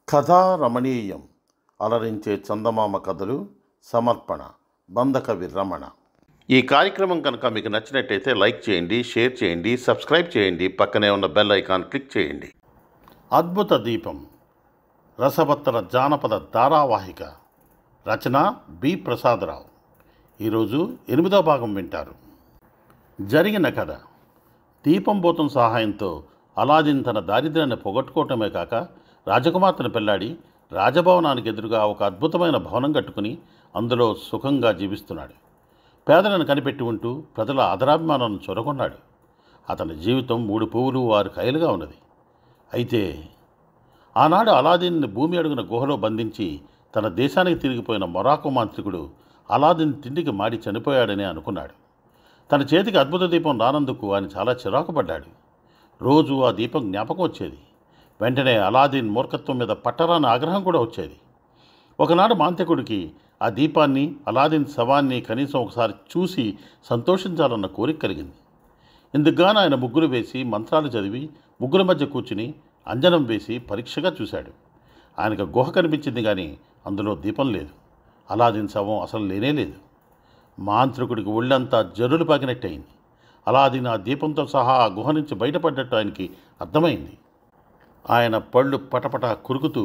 కథా రమణీయం అలరించే చందమామ కథలు సమర్పణ బంధకవి రమణ. ఈ కార్యక్రమం కనుక మీకు నచ్చినట్టయితే లైక్ చేయండి, షేర్ చేయండి, సబ్స్క్రైబ్ చేయండి, పక్కనే ఉన్న బెల్ ఐకాన్ క్లిక్ చేయండి. అద్భుత దీపం రసవత్తర జానపద ధారావాహిక రచన బి ప్రసాదరావు. ఈరోజు 8వ భాగం వింటారు. జరిగిన కథ. దీపం బోతం సహాయంతో అలాదీన్ తన దారిద్ర్యాన్ని పోగొట్టుకోవటమే కాక రాజకుమార్తెను పెళ్లాడి రాజభవనానికి ఎదురుగా ఒక అద్భుతమైన భవనం కట్టుకుని అందులో సుఖంగా జీవిస్తున్నాడు. పేదలను కనిపెట్టి ఉంటూ ప్రజల ఆదరాభిమానాలను చొరగొన్నాడు. అతని జీవితం 3 పువ్వులు 6 కాయలుగా ఉన్నది. అయితే ఆనాడు అలాదీన్ని భూమి అడుగున గుహలో బంధించి తన దేశానికి తిరిగిపోయిన మొరాకో మాంత్రికుడు అలాదీన్ తిండికి మాడి చనిపోయాడని అనుకున్నాడు. తన చేతికి అద్భుత దీపం రానందుకు ఆయన చాలా చిరాకు పడ్డాడు. రోజు ఆ దీపం జ్ఞాపకం వచ్చేది. వెంటనే అలాదీన్ మూర్ఖత్వం మీద పట్టరాని ఆగ్రహం కూడా వచ్చేది. ఒకనాడు మాంత్రికుడికి ఆ దీపాన్ని, అలాదీన్ శవాన్ని కనీసం ఒకసారి చూసి సంతోషించాలన్న కోరిక కలిగింది. ఇందుకుగాను ఆయన ముగ్గులు వేసి మంత్రాలు చదివి ముగ్గుల మధ్య కూర్చుని అంజనం వేసి పరీక్షగా చూశాడు. ఆయనకు గుహ కనిపించింది కానీ అందులో దీపం లేదు. అలాదీన్ శవం అసలు లేనేలేదు. మాంత్రికుడికి ఒళ్ళంతా జరులు పాకినట్టయింది. అలాదీన్ ఆ దీపంతో సహా ఆ గుహ నుంచి బయటపడ్డట్టు ఆయనకి అర్థమైంది. ఆయన పళ్ళు పటపట కురుకుతూ,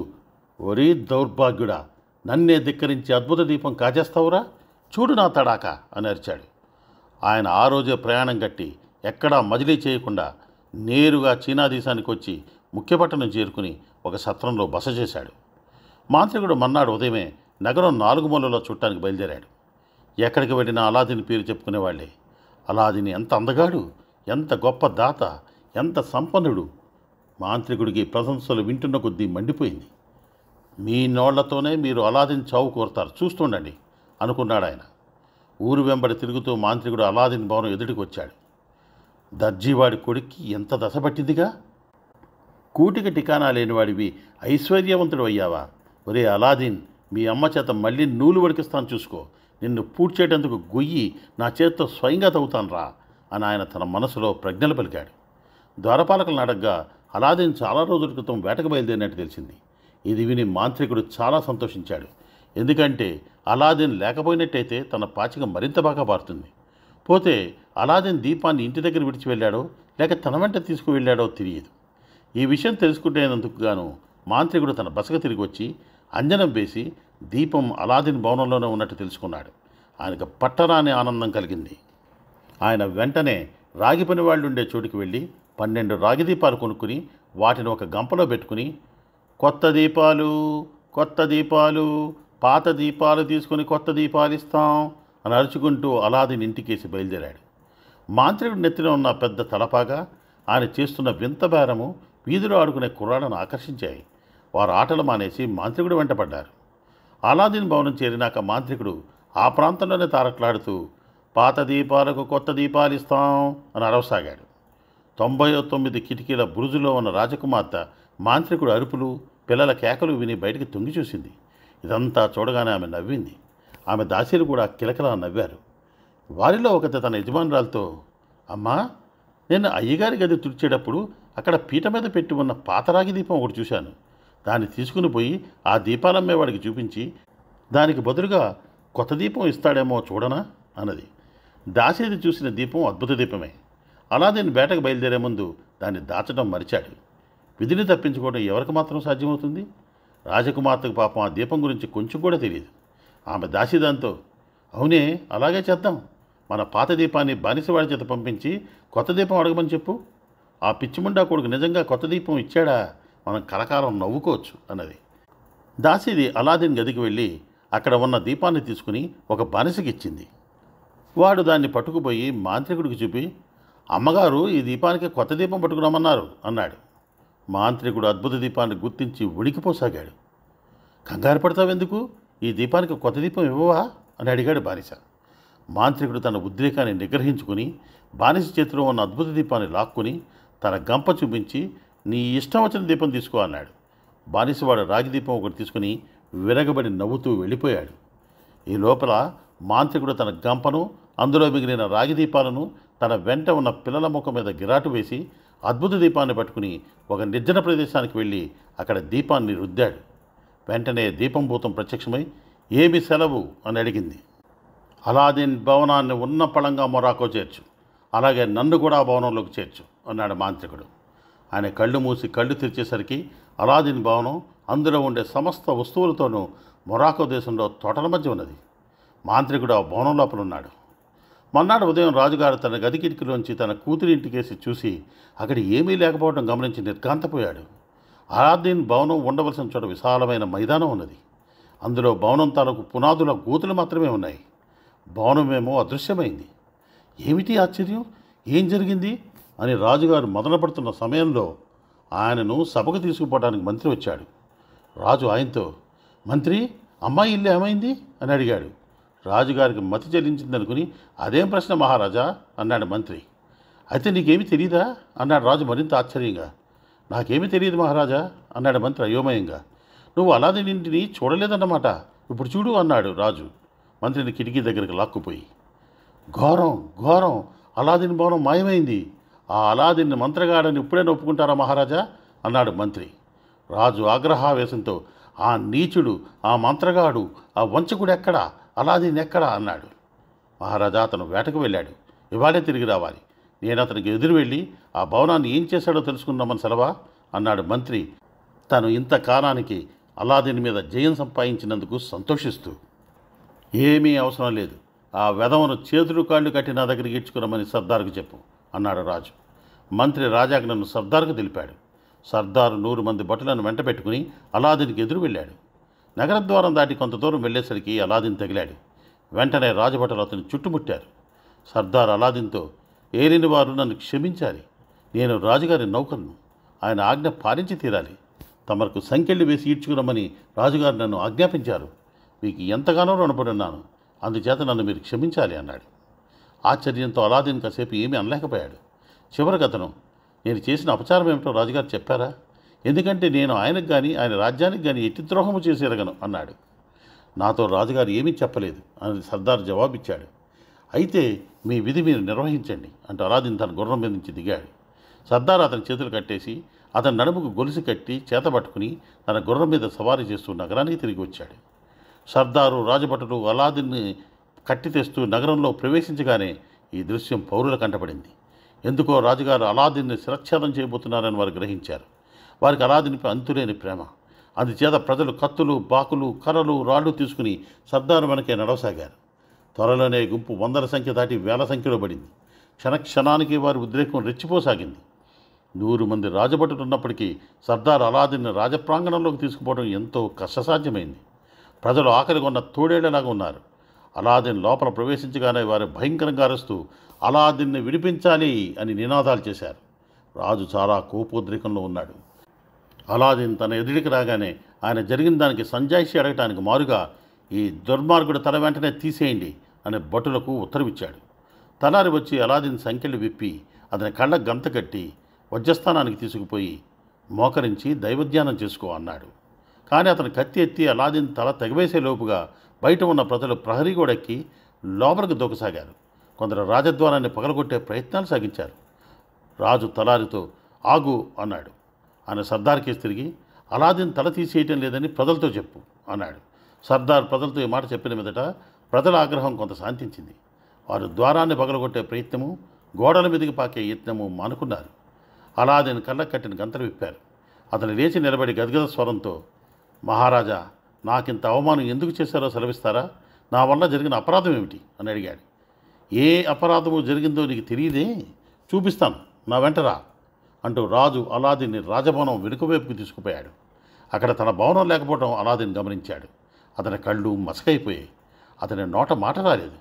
ఒరీ దౌర్భాగ్యుడా, నన్నే ధిక్కరించి అద్భుత దీపం కాజేస్తావురా, చూడు నా తడాక అని అరిచాడు. ఆయన ఆ రోజే ప్రయాణం కట్టి ఎక్కడా మజిలీ చేయకుండా నేరుగా చీనా దేశానికి వచ్చి ముఖ్యపట్టణం చేరుకుని ఒక సత్రంలో బస చేశాడు. మాంత్రికుడు మన్నాడు ఉదయమే నగరం 4 మూలలో చుట్టానికి బయలుదేరాడు. ఎక్కడికి వెళ్ళినా అలాదీన్ పేరు చెప్పుకునేవాళ్లే. అలాదీన్ ఎంత అందగాడు, ఎంత గొప్ప దాత, ఎంత సంపన్నుడు. మాంత్రికుడికి ప్రశంసలు వింటున్న కొద్దీ మండిపోయింది. మీ నోళ్లతోనే మీరు అలాదీన్ చావు కోరుతారు, చూస్తుండండి అనుకున్నాడు ఆయన. ఊరు వెంబడి తిరుగుతూ మాంత్రికుడు అలాదీన్ భవనం ఎదుటికి వచ్చాడు. దర్జీవాడి కొడుక్కి ఎంత దశ పట్టిందిగా, కూటికి టికానా లేనివాడివి ఐశ్వర్యవంతుడు అయ్యావా. ఒరే అలాదీన్, మీ అమ్మ చేత మళ్ళీ నూలు వడికిస్తాను చూసుకో, నిన్ను పూడ్చేటందుకు గొయ్యి నా చేతితో స్వయంగా తవ్వుతాను రా అని ఆయన తన మనసులో ప్రజ్ఞలు పలికాడు. ద్వారపాలకులను అడగ్గా అలాదీన్ చాలా రోజుల క్రితం వేటకు బయలుదేరినట్టు తెలిసింది. ఇది విని మాంత్రికుడు చాలా సంతోషించాడు. ఎందుకంటే అలాదీన్ లేకపోయినట్టయితే తన పాచిక మరింత బాగా పారుతుంది. పోతే అలాదీన్ దీపాన్ని ఇంటి దగ్గర విడిచి వెళ్ళాడో లేక తన వెంట తీసుకువెళ్ళాడో తెలియదు. ఈ విషయం తెలుసుకుంటేందుకు గాను మాంత్రికుడు తన బసకు తిరిగి వచ్చి అంజనం వేసి దీపం అలాదీన్ భవనంలోనే ఉన్నట్టు తెలుసుకున్నాడు. ఆయనకు పట్టరాని ఆనందం కలిగింది. ఆయన వెంటనే రాగి పని వాళ్ళు ఉండే చోటుకి వెళ్ళి 12 రాగి దీపాలు కొనుక్కుని వాటిని ఒక గంపలో పెట్టుకుని, కొత్త దీపాలు, కొత్త దీపాలు, పాత దీపాలు తీసుకుని కొత్త దీపాలు ఇస్తాం అని అరుచుకుంటూ అలాదీన్ ఇంటికేసి బయలుదేరాడు. మాంత్రికుడి నెత్తిన ఉన్న పెద్ద తలపాగా, ఆయన చేస్తున్న వింత బేరము వీధిలో ఆడుకునే కుర్రాళ్ళను ఆకర్షించాయి. వారు ఆటలు మానేసి మాంత్రికుడు వెంటపడ్డారు. అలాదీన్ భవనం చేరినాక మాంత్రికుడు ఆ ప్రాంతంలోనే తారట్లాడుతూ, పాత దీపాలకు కొత్త దీపాలు ఇస్తాం అని అరవసాగాడు. 99 కిటికీల బురుజులో ఉన్న రాజకుమార్తె మాంత్రికుడు అరుపులు, పిల్లల కేకలు విని బయటికి తొంగి చూసింది. ఇదంతా చూడగానే ఆమె నవ్వింది. ఆమె దాసీలు కూడా కిలకిలా నవ్వారు. వారిలో ఒకటి తన యజమానురాలతో, అమ్మా, నేను అయ్యగారి గది తుడిచేటప్పుడు అక్కడ పీట మీద పెట్టి ఉన్న పాతరాగి దీపం ఒకటి చూశాను. దాన్ని తీసుకుని పోయి ఆ దీపాలమ్మేవాడికి చూపించి దానికి బదులుగా కొత్త దీపం ఇస్తాడేమో చూడనా అన్నది. దాసీది చూసిన దీపం అద్భుత దీపమే. అలాదీన్ వేటకు బయలుదేరే ముందు దాన్ని దాచడం మరిచాడు. విధిని తప్పించుకోవడం ఎవరికి మాత్రం సాధ్యమవుతుంది? రాజకుమార్తెకు పాపం ఆ దీపం గురించి కొంచెం కూడా తెలియదు. ఆమె దాసీదాంతో, అవునే, అలాగే చేద్దాం. మన పాత దీపాన్ని బానిసవాడి చేత పంపించి కొత్త దీపం అడగమని చెప్పు. ఆ పిచ్చిముండా కొడుకు నిజంగా కొత్త దీపం ఇచ్చాడా, మనం కలకాలం నవ్వుకోవచ్చు అన్నది. దాసీది అలాదీన్ గదికి వెళ్ళి అక్కడ ఉన్న దీపాన్ని తీసుకుని ఒక బానిసకి ఇచ్చింది. వాడు దాన్ని పట్టుకుపోయి మాంత్రికుడికి చూపి, అమ్మగారు ఈ దీపానికి కొత్త దీపం పట్టుకురామన్నారు అన్నాడు. మాంత్రికుడు అద్భుత దీపాన్ని గుర్తించి ఉడికిపోసాగాడు. కంగారు పడతావెందుకు, ఈ దీపానికి కొత్త దీపం ఇవ్వవా అని అడిగాడు బానిస. మాంత్రికుడు తన ఉద్రేకాన్ని నిగ్రహించుకుని బానిస చేతిలో ఉన్న అద్భుత దీపాన్ని లాక్కుని తన గంప చూపించి, నీ ఇష్టం వచ్చిన దీపం తీసుకో అన్నాడు. బానిసవాడు రాగి దీపం ఒకటి తీసుకుని విరగబడి నవ్వుతూ వెళ్ళిపోయాడు. ఈ లోపల మాంత్రికుడు తన గంపను, అందులో మిగిలిన రాగి దీపాలను తన వెంట ఉన్న పిల్లల ముఖం మీద గిరాటు వేసి అద్భుత దీపాన్ని పట్టుకుని ఒక నిర్జన ప్రదేశానికి వెళ్ళి అక్కడ దీపాన్ని రుద్దాడు. వెంటనే దీపం భూతం ప్రత్యక్షమై ఏమి సెలవు అని అడిగింది. అలాదీన్ భవనాన్ని ఉన్న పళంగా మొరాకో చేర్చు, అలాగే నన్ను కూడా భవనంలోకి చేర్చు అన్నాడు మాంత్రికుడు. ఆయన కళ్ళు మూసి కళ్ళు తెరిచేసరికి అలాదీన్ భవనం అందులో ఉండే సమస్త వస్తువులతోనూ మొరాకో దేశంలో తోటల మధ్య ఉన్నది. మాంత్రికుడు ఆ భవనం లోపల ఉన్నాడు. మర్నాడు ఉదయం రాజుగారు తన గది కిటికీలోంచి తన కూతురి ఇంటికేసి చూసి అక్కడ ఏమీ లేకపోవడం గమనించి నిర్ఘాంతపోయాడు. అలాదీన్ భవనం ఉండవలసిన చోట విశాలమైన మైదానం ఉన్నది. అందులో భవనం తాలూకు పునాదుల గూతులు మాత్రమే ఉన్నాయి. భవనమేమో అదృశ్యమైంది. ఏమిటి ఆశ్చర్యం, ఏం జరిగింది అని రాజుగారు మొదలుపడుతున్న సమయంలో ఆయనను సభకు తీసుకుపోవడానికి మంత్రి వచ్చాడు. రాజు ఆయనతో, మంత్రి, అమ్మాయి ఇల్లు ఏమైంది అని అడిగాడు. రాజుగారికి మతి చెల్లించిందనుకుని, అదేం ప్రశ్న మహారాజా అన్నాడు మంత్రి. అయితే నీకేమీ తెలియదా అన్నాడు రాజు మరింత ఆశ్చర్యంగా. నాకేమీ తెలియదు మహారాజా అన్నాడు మంత్రి అయోమయంగా. నువ్వు అలాదీన్ ఇంటిని చూడలేదన్నమాట, ఇప్పుడు చూడు అన్నాడు రాజు మంత్రిని కిటికీ దగ్గరికి లాక్కుపోయి. ఘోరం ఘోరం, అలాదీన్ భవనం మాయమైంది. ఆ అలాదీన్ మంత్రగాడని ఇప్పుడైనా ఒప్పుకుంటారా మహారాజా అన్నాడు మంత్రి. రాజు ఆగ్రహావేశంతో, ఆ నీచుడు, ఆ మంత్రగాడు, ఆ వంచకుడు ఎక్కడా, అలాదీన్ ఎక్కడా అన్నాడు. మహారాజా, అతను వేటకు వెళ్ళాడు, ఇవాళే తిరిగి రావాలి. నేను అతనికి ఎదురు వెళ్ళి ఆ భవనాన్ని ఏం చేశాడో తెలుసుకుందామని సెలవా అన్నాడు మంత్రి, తను ఇంతకాలానికి అలాదీన్ మీద జయం సంపాదించినందుకు సంతోషిస్తూ. ఏమీ అవసరం లేదు, ఆ వెధవను చేతులు కాళ్ళు కట్టి నా దగ్గరికి ఇచ్చుకురమ్మని సర్దార్కు చెప్పు అన్నాడు రాజు. మంత్రి రాజాజ్ఞను సర్దార్కు తెలిపాడు. సర్దారు 100 మంది భటులను వెంట పెట్టుకుని అలాదీన్కి ఎదురు వెళ్ళాడు. నగరద్వారం దాటి కొంత దూరం వెళ్ళేసరికి అలాదీన్ తగిలాడు. వెంటనే రాజభటులు అతను చుట్టుముట్టారు. సర్దార్ అలాదీన్తో, ఏలిన వారు నన్ను క్షమించాలి, నేను రాజుగారి నౌకరును, ఆయన ఆజ్ఞ పాలించి తీరాలి. తమకు సంకెళ్ళు వేసి ఈడ్చుకురమ్మని రాజుగారు నన్ను ఆజ్ఞాపించారు. మీకు ఎంతగానో రుణపడున్నాను, అందుచేత నన్ను మీరు క్షమించాలి అన్నాడు. ఆశ్చర్యంతో అలాదీన్ కాసేపు ఏమీ అనలేకపోయాడు. చివరికి అతను, నేను చేసిన అపచారం ఏమిటో రాజుగారు చెప్పారా? ఎందుకంటే నేను ఆయనకు కానీ ఆయన రాజ్యానికి కానీ ఎట్టి ద్రోహము చేసి ఎరగను అన్నాడు. నాతో రాజుగారు ఏమీ చెప్పలేదు అని సర్దార్ జవాబిచ్చాడు. అయితే మీ విధి మీరు నిర్వహించండి అంటూ అలాదీన్ తన గుర్రం మీద నుంచి దిగాడు. సర్దార్ అతని చేతులు కట్టేసి అతని నడుముకు గొలుసు కట్టి చేతబట్టుకుని తన గుర్రం మీద సవారీ చేస్తూ నగరానికి తిరిగి వచ్చాడు. సర్దారు రాజభటులు అలాదీన్ని కట్టి తెస్తూ నగరంలో ప్రవేశించగానే ఈ దృశ్యం పౌరుల కంటపడింది. ఎందుకో రాజుగారు అలాదీన్ని శిరచ్ఛేదం చేయబోతున్నారని వారు గ్రహించారు. వారికి అలాదీన్పై అంతులేని ప్రేమ. అందుచేత ప్రజలు కత్తులు, బాకులు, కర్రలు, రాళ్లు తీసుకుని సర్దారు వెనకే నడవసాగారు. త్వరలోనే గుంపు 100ల సంఖ్య దాటి 1000ల సంఖ్యలో పడింది. క్షణక్షణానికి వారి ఉద్రేకం రెచ్చిపోసాగింది. 100 మంది రాజభటులు ఉన్నప్పటికీ సర్దార్ అలాదీన్ని రాజప్రాంగణంలోకి తీసుకుపోవడం ఎంతో కష్టసాధ్యమైంది. ప్రజలు ఆకలి కొన్న తోడేళ్లలాగా ఉన్నారు. అలాదీన్ లోపల ప్రవేశించగానే వారు భయంకరంగా అరుస్తూ అలాదీన్ని విడిపించాలి అని నినాదాలు చేశారు. రాజు చాలా కోపోద్రేకంలో ఉన్నాడు. అలాదీన్ తన ఎదుటికి రాగానే ఆయన జరిగిన దానికి సంజాయిషి అడగటానికి మారుగా, ఈ దుర్మార్గుడు తల వెంటనే తీసేయండి అని భటులకు ఉత్తరవిచ్చాడు. తలారి వచ్చి అలాదీన్ సంకెళ్ళు విప్పి అతని కళ్ళ గంత కట్టి వజ్రస్థానానికి తీసుకుపోయి మోకరించి దైవధ్యానం చేసుకో అన్నాడు. కానీ అతను కత్తి ఎత్తి అలాదీన్ తల తెగవేసే లోపుగా బయట ఉన్న ప్రజలు ప్రహరీ గోడెక్కి లోపలికి దూకసాగారు. కొందరు రాజద్వారాన్ని పగలగొట్టే ప్రయత్నాలు సాగించారు. రాజు తలారితో, ఆగు అన్నాడు. ఆయన సర్దార్కేసి తిరిగి, అలాదీన్ తల తీసేయటం లేదని ప్రజలతో చెప్పు అన్నాడు. సర్దార్ ప్రజలతో ఈ మాట చెప్పిన మీదట ప్రజల ఆగ్రహం కొంత శాంతించింది. వారు ద్వారాన్ని పగలగొట్టే ప్రయత్నము, గోడల మీదకి పాకే యత్నము మానుకున్నారు. అలాదీన్ కళ్ళ కట్టిన గంతలు విప్పారు. అతను లేచి నిలబడి గద్గద స్వరంతో, మహారాజా, నాకింత అవమానం ఎందుకు చేశారో సెలవిస్తారా? నా వల్ల జరిగిన అపరాధం ఏమిటి అని అడిగాడు. ఏ అపరాధము జరిగిందో నీకు తెలియదే, చూపిస్తాను, నా వెంటరా అంటూ రాజు అలాదీన్ని రాజభవనం వెనుకవైపుకు తీసుకుపోయాడు. అక్కడ తన భవనం లేకపోవడం అలాదీన్ గమనించాడు. అతని కళ్ళు మసకైపోయాయి. అతని నోట మాట రాలేదు.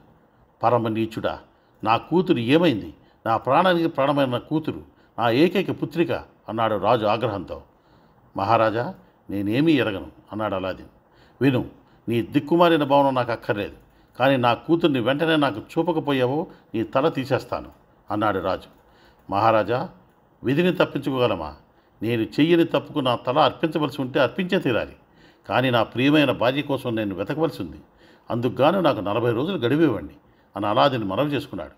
పరమ నీచుడా, నా కూతురు ఏమైంది? నా ప్రాణానికి ప్రాణమైన కూతురు, నా ఏకైక పుత్రిక అన్నాడు రాజు ఆగ్రహంతో. మహారాజా, నేనేమీ ఎరగను అన్నాడు అలాదీన్. విను, నీ దిక్కుమాలిన భవనం నాకు అక్కర్లేదు, కానీ నా కూతుర్ని వెంటనే నాకు చూపకపోయావో నీ తల తీసేస్తాను అన్నాడు రాజు. మహారాజా, విధిని తప్పించుకోగలమా? నేను చెయ్యని తప్పుకు నా తల అర్పించవలసి ఉంటే అర్పించే తీరాలి. కానీ నా ప్రియమైన భార్య కోసం నేను వెతకవలసి ఉంది. అందుకుగాను నాకు 40 రోజులు గడువు ఇవ్వండి అని అలాదీన్ మనవి చేసుకున్నాడు.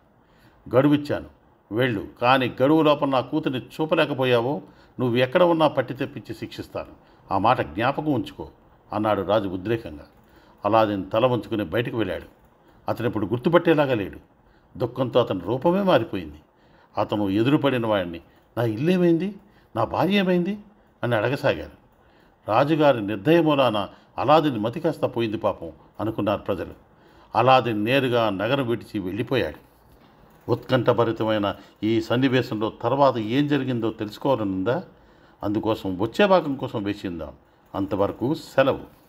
గడువిచ్చాను, వెళ్ళు, కానీ గడువు లోపల నా కూతుర్ని చూపలేకపోయావో నువ్వు ఎక్కడ ఉన్నా పట్టి తెప్పించి శిక్షిస్తాను. ఆ మాట జ్ఞాపకం ఉంచుకో అన్నాడు రాజు ఉద్రేకంగా. అలాదిన్ తల వంచుకుని బయటకు వెళ్ళాడు. అతను ఇప్పుడు గుర్తుపట్టేలాగా లేడు. దుఃఖంతో అతని రూపమే మారిపోయింది. అతను ఎదురుపడిన వాడిని, నా ఇల్లేమైంది, నా భార్య ఏమైంది అని అడగసాగారు. రాజుగారి నిర్దయ మూలాన అలాదిన్ మతి కాస్త పోయింది పాపం అనుకున్నారు ప్రజలు. అలాదిన్ నేరుగా నగరం విడిచి వెళ్ళిపోయాడు. ఉత్కంఠభరితమైన ఈ సన్నివేశంలో తర్వాత ఏం జరిగిందో తెలుసుకోవాలనుందా? అందుకోసం వచ్చే భాగం కోసం వేచిందాం. అంతవరకు సెలవు.